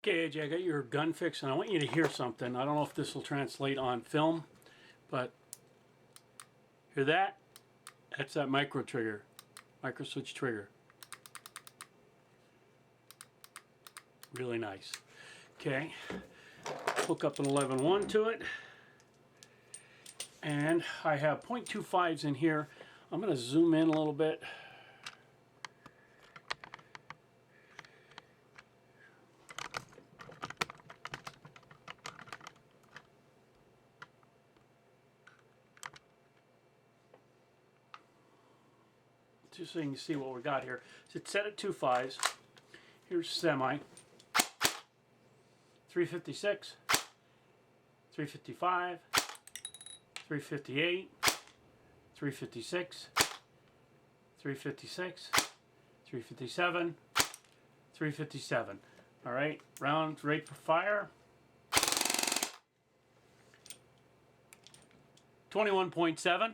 Okay, AJ, I got your gun fixed, and I want you to hear something. I don't know if this will translate on film, but hear that? That's that micro switch trigger. Really nice. Okay, hook up an 11.1 to it, and I have 0.25s in here. I'm going to zoom in a little bit. Just so you can see what we got here. So it's set at 2.5s. Here's semi. 356, 355, 358, 356, 356, 357, 357. All right, round rate for fire. 21.7.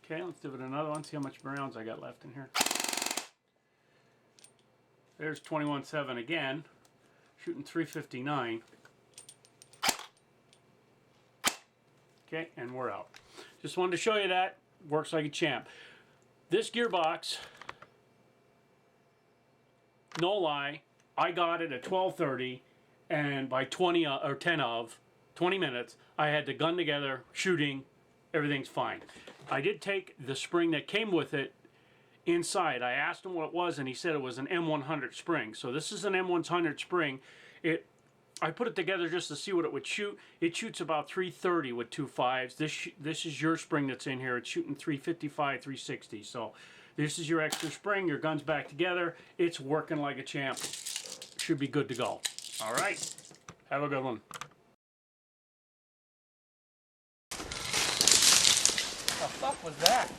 Okay, let's give it another one, see how much rounds I got left in here. There's 21.7 again, shooting 359. Okay, and we're out. Just wanted to show you that. Works like a champ. This gearbox, no lie, I got it at 12:30, and by 20 minutes, I had the gun together, shooting, everything's fine. I did take the spring that came with it inside. I asked him what it was, and he said it was an M110 Spring. So this is an M110 Spring. I put it together just to see what it would shoot. It shoots about 330 with 2.5s. This is your spring that's in here. It's shooting 355, 360. So this is your extra spring. Your gun's back together. It's working like a champ. Should be good to go. All right. Have a good one. What the fuck was that?